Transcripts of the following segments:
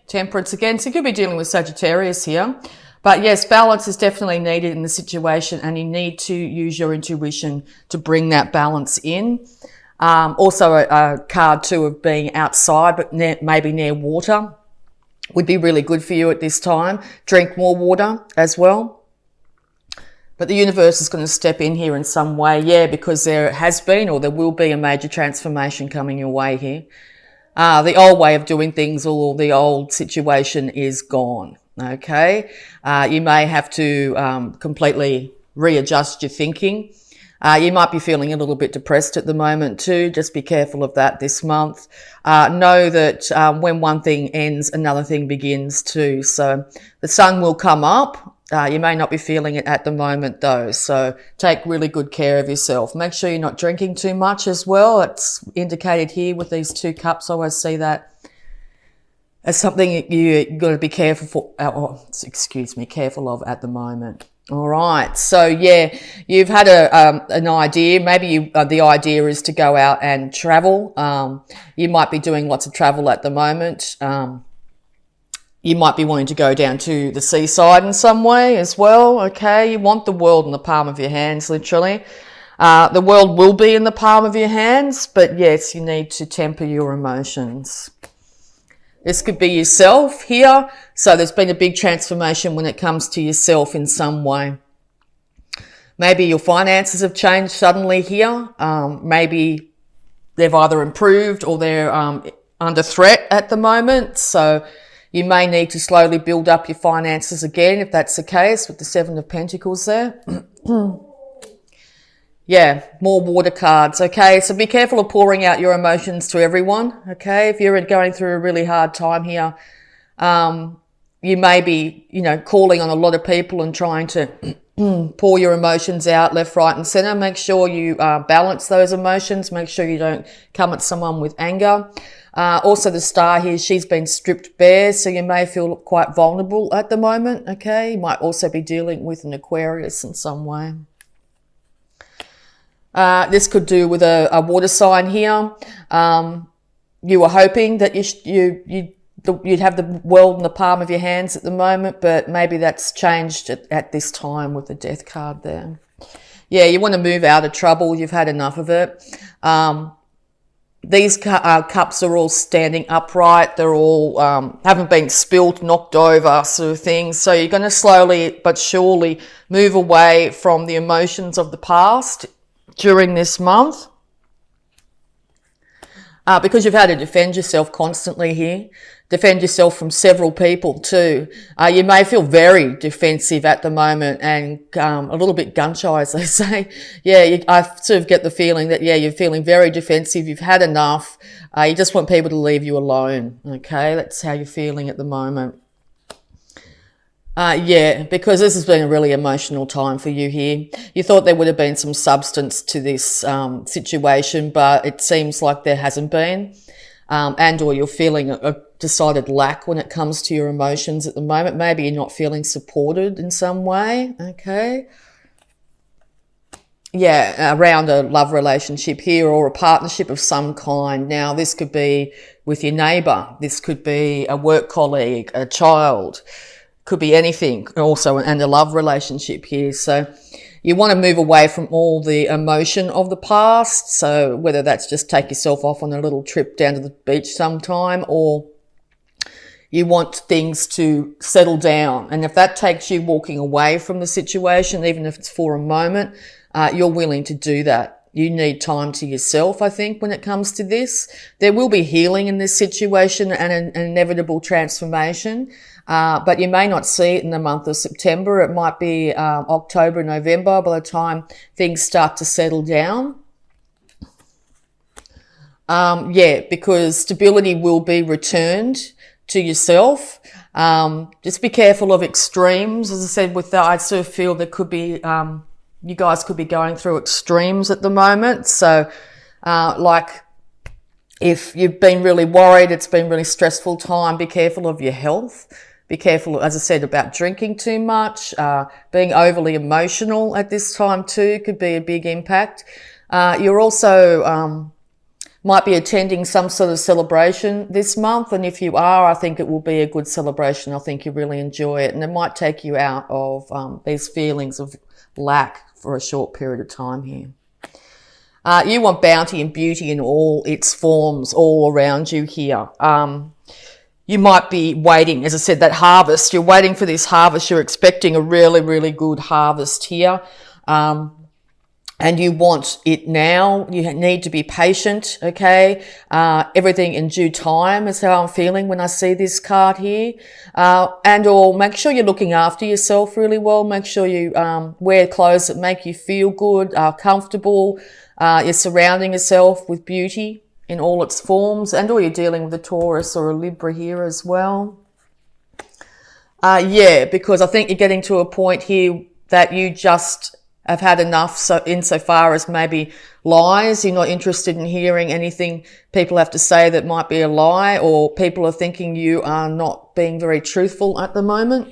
Temperance again. So you could be dealing with Sagittarius here. But yes, balance is definitely needed in the situation, and you need to use your intuition to bring that balance in. Also a card too of being outside, but maybe near water would be really good for you at this time. Drink more water as well. But the universe is going to step in here in some way, yeah, because there has been or there will be a major transformation coming your way here. The old way of doing things or the old situation is gone. Okay, you may have to completely readjust your thinking. You might be feeling a little bit depressed at the moment too. Just be careful of that this month. Know that when one thing ends, another thing begins too. So the sun will come up. You may not be feeling it at the moment though. So take really good care of yourself. Make sure you're not drinking too much as well. It's indicated here with these 2 cups. I always see that as something you've got to be careful careful of at the moment. All right. So yeah, you've had an idea. Maybe the idea is to go out and travel. You might be doing lots of travel at the moment. You might be wanting to go down to the seaside in some way as well. Okay. You want the world in the palm of your hands, literally. The world will be in the palm of your hands, but yes, you need to temper your emotions. This could be yourself here. So there's been a big transformation when it comes to yourself in some way. Maybe your finances have changed suddenly here. Maybe they've either improved or they're under threat at the moment. So you may need to slowly build up your finances again if that's the case with the 7 of Pentacles there. Yeah, more water cards, okay? So be careful of pouring out your emotions to everyone, okay? If you're going through a really hard time here, you may be, calling on a lot of people and trying to pour your emotions out left, right and center. Make sure you balance those emotions. Make sure you don't come at someone with anger. Also the star here, she's been stripped bare, so you may feel quite vulnerable at the moment, okay? You might also be dealing with an Aquarius in some way. This could do with a water sign here. You were hoping that you'd have the world in the palm of your hands at the moment, but maybe that's changed at this time with the Death card there. Yeah, you want to move out of trouble. You've had enough of it. These cups are all standing upright. They're all haven't been spilt, knocked over sort of thing. So you're going to slowly but surely move away from the emotions of the past during this month, because you've had to defend yourself constantly here, defend yourself from several people too. You may feel very defensive at the moment and a little bit gun shy, as they say. Yeah, I sort of get the feeling that, yeah, you're feeling very defensive. You've had enough. You just want people to leave you alone. Okay, that's how you're feeling at the moment. Yeah, because this has been a really emotional time for you here. You thought there would have been some substance to this situation, but it seems like there hasn't been. And or you're feeling a decided lack when it comes to your emotions at the moment. Maybe you're not feeling supported in some way, okay? Yeah, around a love relationship here or a partnership of some kind. Now, this could be with your neighbour. This could be a work colleague, a child. Could be anything also, and a love relationship here. So you want to move away from all the emotion of the past. So whether that's just take yourself off on a little trip down to the beach sometime, or you want things to settle down. And if that takes you walking away from the situation, even if it's for a moment, you're willing to do that. You need time to yourself, I think, when it comes to this. There will be healing in this situation and an inevitable transformation. But you may not see it in the month of September. It might be October, November by the time things start to settle down. Yeah, because stability will be returned to yourself. Just be careful of extremes. As I said, with that, I sort of feel there could be, you guys could be going through extremes at the moment. So, like, if you've been really worried, it's been really stressful time, be careful of your health. Be careful, as I said, about drinking too much. Being overly emotional at this time too could be a big impact. You're also might be attending some sort of celebration this month. And if you are, I think it will be a good celebration. I think you really enjoy it. And it might take you out of these feelings of lack for a short period of time here. You want bounty and beauty in all its forms all around you here. You might be waiting, as I said, that harvest. You're waiting for this harvest. You're expecting a really, really good harvest here. And you want it now. You need to be patient, okay? Everything in due time is how I'm feeling when I see this card here. And/or make sure you're looking after yourself really well. Make sure you wear clothes that make you feel good, are comfortable. You're surrounding yourself with beauty in all its forms, and/or you're dealing with a Taurus or a Libra here as well. Because I think you're getting to a point here that you just have had enough, so insofar as maybe lies. You're not interested in hearing anything people have to say that might be a lie, or people are thinking you are not being very truthful at the moment.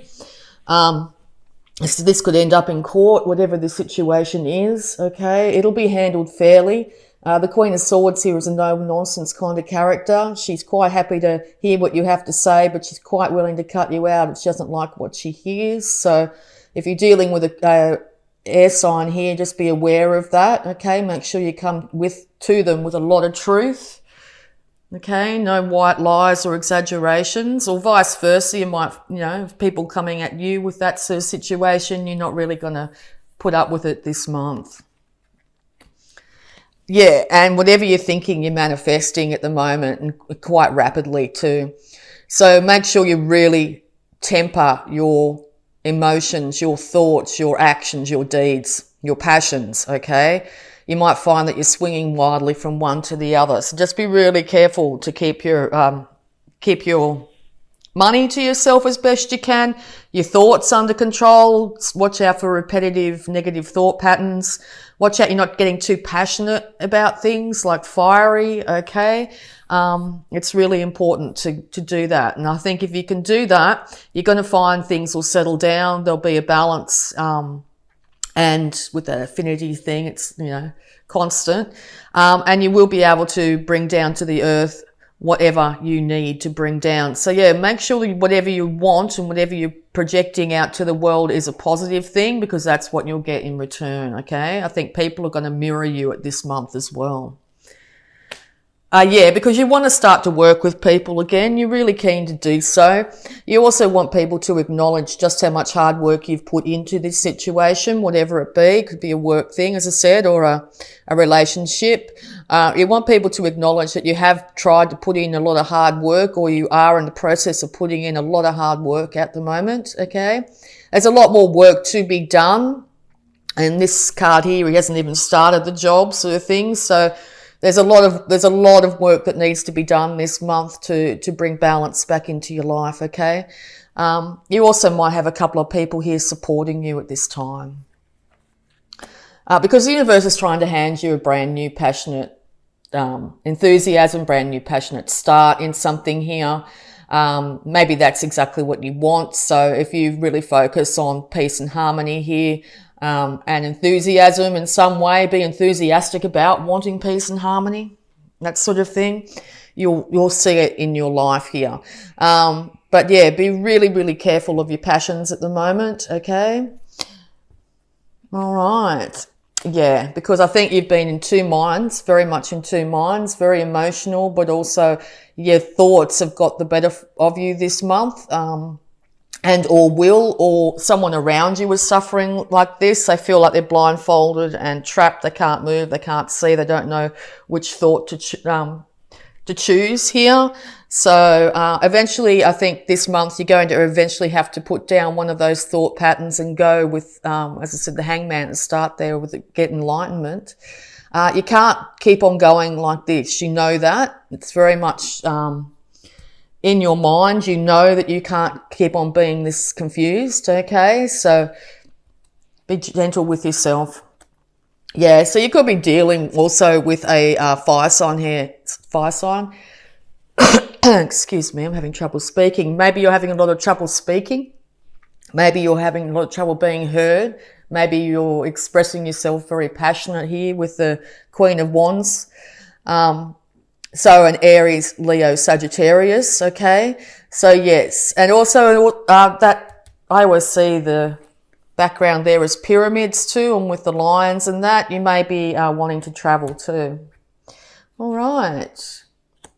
So this could end up in court, whatever the situation is, okay? It'll be handled fairly. The Queen of Swords here is a no-nonsense kind of character. She's quite happy to hear what you have to say, but she's quite willing to cut you out if she doesn't like what she hears. So if you're dealing with a air sign here, just be aware of that, okay? Make sure you come to them with a lot of truth, okay? No white lies or exaggerations, or vice versa. You might, if people coming at you with that sort of situation, you're not really going to put up with it this month. Yeah, and whatever you're thinking, you're manifesting at the moment, and quite rapidly too. So make sure you really temper your emotions, your thoughts, your actions, your deeds, your passions, okay? You might find that you're swinging wildly from one to the other. So just be really careful to keep your money to yourself as best you can, your thoughts under control. Watch out for repetitive negative thought patterns. Watch out you're not getting too passionate about things, like fiery, okay? It's really important to do that. And I think if you can do that, you're going to find things will settle down. There'll be a balance. And with that affinity thing, it's, constant. And you will be able to bring down to the earth whatever you need to bring down. So yeah, make sure that whatever you want and whatever you're projecting out to the world is a positive thing, because that's what you'll get in return, okay? I think people are going to mirror you at this month as well. Because you want to start to work with people again. You're really keen to do so. You also want people to acknowledge just how much hard work you've put into this situation, whatever it be. It could be a work thing, as I said, or a relationship. You want people to acknowledge that you have tried to put in a lot of hard work, or you are in the process of putting in a lot of hard work at the moment, okay? There's a lot more work to be done. And this card here, he hasn't even started the job sort of thing. So there's a lot of work that needs to be done this month to bring balance back into your life, okay? You also might have a couple of people here supporting you at this time. Because the universe is trying to hand you a brand new passionate enthusiasm, brand new passionate start in something here. Maybe that's exactly what you want. So if you really focus on peace and harmony here, and enthusiasm in some way, be enthusiastic about wanting peace and harmony, that sort of thing, you'll see it in your life here. But yeah, be really, really careful of your passions at the moment, okay? All right. Yeah, because I think you've been in two minds, very much in two minds, very emotional, but also your thoughts have got the better of you this month. Or someone around you is suffering like this. They feel like they're blindfolded and trapped. They can't move. They can't see. They don't know which thought to choose here. So eventually, I think this month you're going to eventually have to put down one of those thought patterns and go with, as I said, the Hangman, to start there with get enlightenment. You can't keep on going like this. You know that. It's very much in your mind. You know that you can't keep on being this confused, okay? So be gentle with yourself. Yeah, so you could be dealing also with a fire sign here. Fire sign. Excuse me, I'm having trouble speaking. Maybe you're having a lot of trouble speaking. Maybe you're having a lot of trouble being heard. Maybe you're expressing yourself very passionate here with the Queen of Wands. So an Aries, Leo, Sagittarius, okay? So yes, and also that I always see the background there is pyramids too, and with the lions and that, you may be wanting to travel too. All right.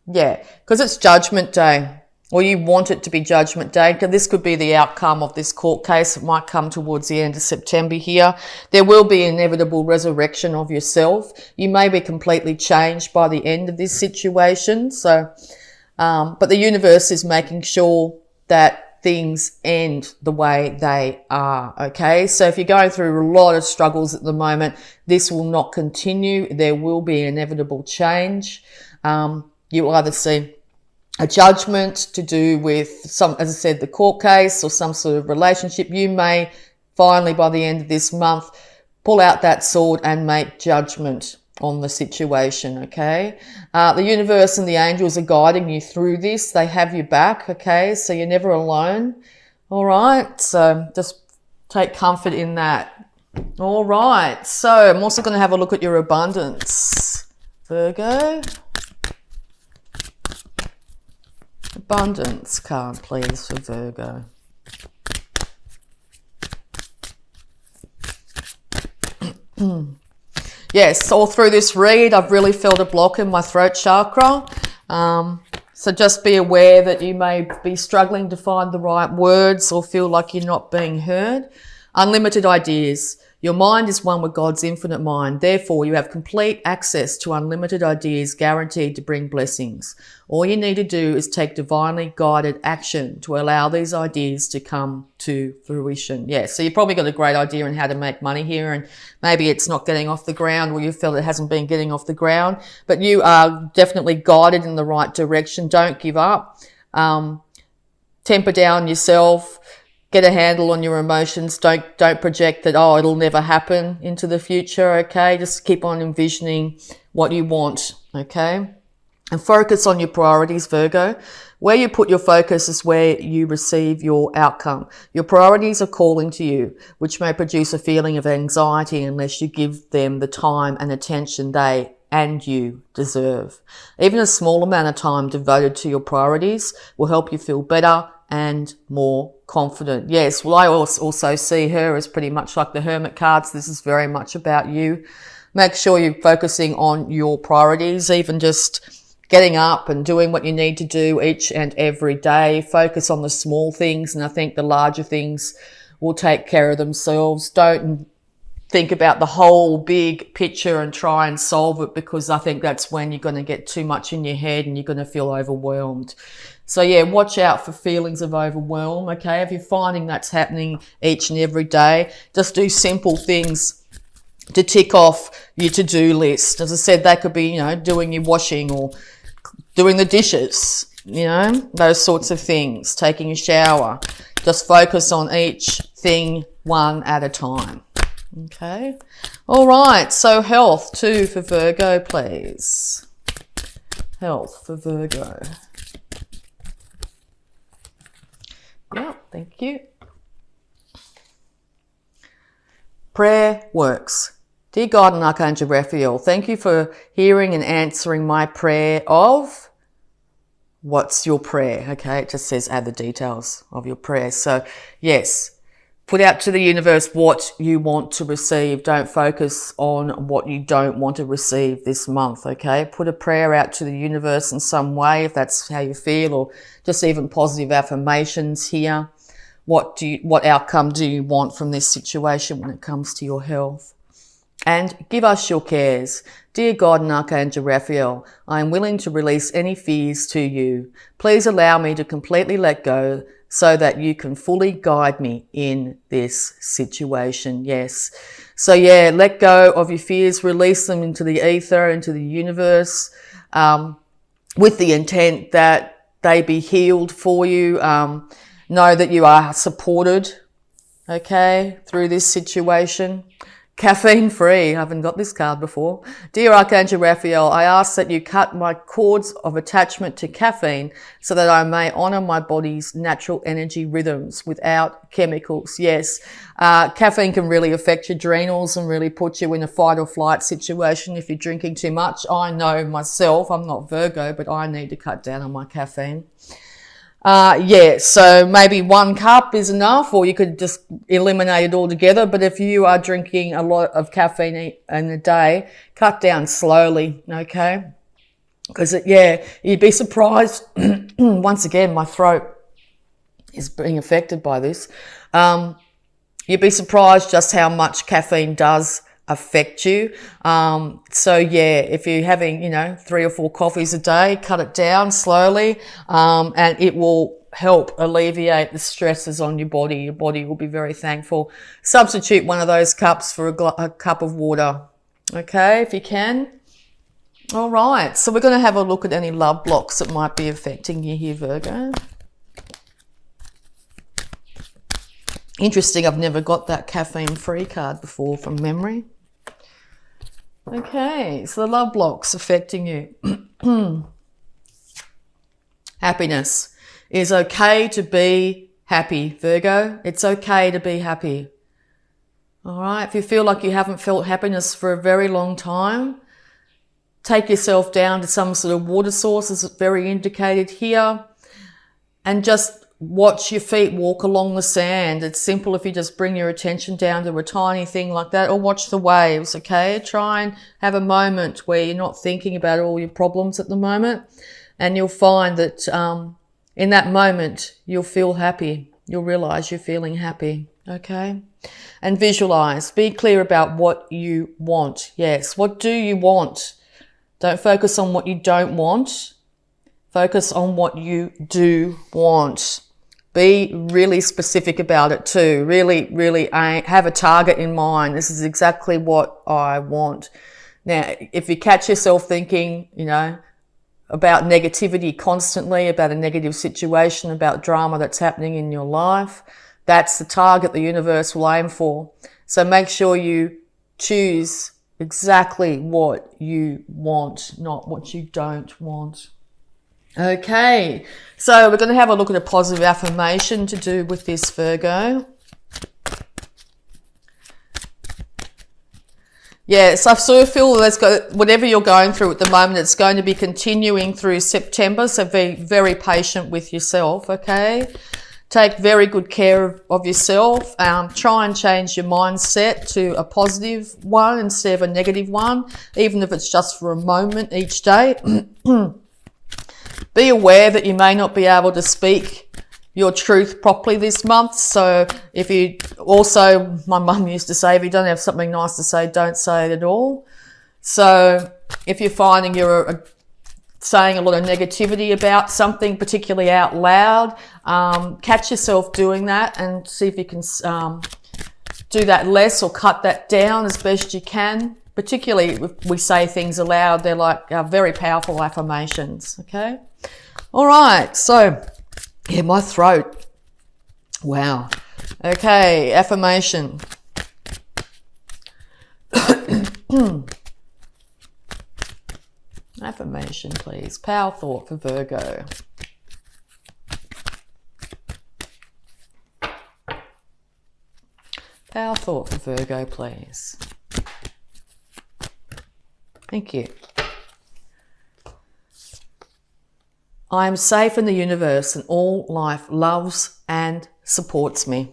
Yeah, because it's Judgment Day, or you want it to be Judgment Day. This could be the outcome of this court case. It might come towards the end of September here. There will be inevitable resurrection of yourself. You may be completely changed by the end of this situation. So, but the universe is making sure that things end the way they are, okay? So if you're going through a lot of struggles at the moment, this will not continue. There will be inevitable change. You will either see a judgment to do with some, as I said, the court case or some sort of relationship. You may finally, by the end of this month, pull out that sword and make judgment on the situation, okay? The universe and the angels are guiding you through this. They have your back, okay? So you're never alone, all right? So just take comfort in that. All right, so I'm also going to have a look at your abundance, Virgo. Abundance card, please, for Virgo. Yes, all through this read, I've really felt a block in my throat chakra. So just be aware that you may be struggling to find the right words or feel like you're not being heard. Unlimited ideas. Your mind is one with God's infinite mind. Therefore, you have complete access to unlimited ideas guaranteed to bring blessings. All you need to do is take divinely guided action to allow these ideas to come to fruition. Yeah, so you've probably got a great idea on how to make money here, and maybe it's not getting off the ground, or you feel it hasn't been getting off the ground, but you are definitely guided in the right direction. Don't give up. Temper down yourself. Get a handle on your emotions. Don't project that, oh, it'll never happen into the future, okay? Just keep on envisioning what you want, okay? And focus on your priorities, Virgo. Where you put your focus is where you receive your outcome. Your priorities are calling to you, which may produce a feeling of anxiety unless you give them the time and attention they and you deserve. Even a small amount of time devoted to your priorities will help you feel better and more confident. Yes, well, I also see her as pretty much like the Hermit cards. This is very much about you. Make sure you're focusing on your priorities, even just getting up and doing what you need to do each and every day. Focus on the small things, and I think the larger things will take care of themselves. Don't think about the whole big picture and try and solve it, because I think that's when you're going to get too much in your head and you're going to feel overwhelmed. So yeah, watch out for feelings of overwhelm, okay? If you're finding that's happening each and every day, just do simple things to tick off your to-do list. As I said, that could be, doing your washing or doing the dishes, those sorts of things, taking a shower. Just focus on each thing one at a time. Okay. All right. So health too for Virgo, please. Health for Virgo. Yeah, thank you. Prayer works. Dear God and Archangel Raphael, thank you for hearing and answering my prayer of, what's your prayer? Okay, it just says add the details of your prayer. So yes, put out to the universe what you want to receive. Don't focus on what you don't want to receive this month, okay? Put a prayer out to the universe in some way, if that's how you feel, or just even positive affirmations here. What outcome do you want from this situation when it comes to your health? And give us your cares. Dear God and Archangel Raphael, I am willing to release any fears to you. Please allow me to completely let go so that you can fully guide me in this situation. Yes. So yeah, let go of your fears, release them into the ether, into the universe, with the intent that they be healed for you. Know that you are supported, okay, through this situation. Caffeine free. I haven't got this card before. Dear Archangel Raphael, I ask that you cut my cords of attachment to caffeine so that I may honor my body's natural energy rhythms without chemicals. Yes, caffeine can really affect your adrenals and really put you in a fight or flight situation if you're drinking too much. I know myself, I'm not Virgo, but I need to cut down on my caffeine. Yeah, so maybe 1 cup is enough, or you could just eliminate it altogether. But if you are drinking a lot of caffeine in a day, cut down slowly, okay? Because, you'd be surprised. Once again, my throat is being affected by this. You'd be surprised just how much caffeine does affect you. If you're having, 3 or 4 coffees a day, cut it down slowly, and it will help alleviate the stresses on your body. Your body will be very thankful. Substitute one of those cups for a cup of water, okay, if you can. All right, so we're going to have a look at any love blocks that might be affecting you here, Virgo. Interesting, I've never got that caffeine-free card before from memory. Okay, so the love blocks affecting you. Happiness. It is okay to be happy, Virgo. It's okay to be happy. All right, if you feel like you haven't felt happiness for a very long time, take yourself down to some sort of water source, as very indicated here, and just watch your feet walk along the sand. It's simple if you just bring your attention down to a tiny thing like that, or watch the waves, okay? Try and have a moment where you're not thinking about all your problems at the moment, and you'll find that in that moment, you'll feel happy. You'll realize you're feeling happy, okay? And visualize. Be clear about what you want. Yes, what do you want? Don't focus on what you don't want. Focus on what you do want. Be really specific about it too. Really have a target in mind. This is exactly what I want. Now, if you catch yourself thinking, about negativity constantly, about a negative situation, about drama that's happening in your life, that's the target the universe will aim for. So make sure you choose exactly what you want, not what you don't want. Okay, so we're going to have a look at a positive affirmation to do with this, Virgo. Yes, I sort of feel whatever you're going through at the moment, it's going to be continuing through September, so be very patient with yourself, okay? Take very good care of yourself. Try and change your mindset to a positive one instead of a negative one, even if it's just for a moment each day. Be aware that you may not be able to speak your truth properly this month. So my mum used to say, if you don't have something nice to say, don't say it at all. So if you're finding you're saying a lot of negativity about something, particularly out loud, catch yourself doing that and see if you can do that less or cut that down as best you can. Particularly if we say things aloud, they're like very powerful affirmations, okay? All right, so, my throat. Wow. Okay, affirmation. Affirmation, please. Power thought for Virgo. Power thought for Virgo, please. Thank you. I am safe in the universe and all life loves and supports me.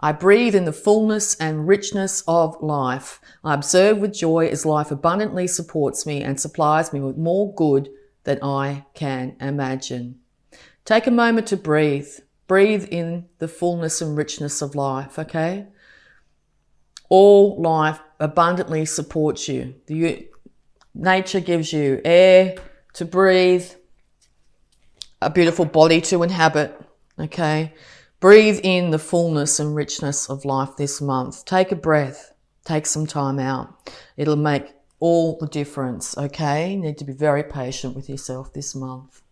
I breathe in the fullness and richness of life. I observe with joy as life abundantly supports me and supplies me with more good than I can imagine. Take a moment to breathe. Breathe in the fullness and richness of life, okay? All life abundantly supports you. Nature gives you air to breathe, a beautiful body to inhabit, okay? Breathe in the fullness and richness of life this month. Take a breath. Take some time out. It'll make all the difference, okay? You need to be very patient with yourself this month.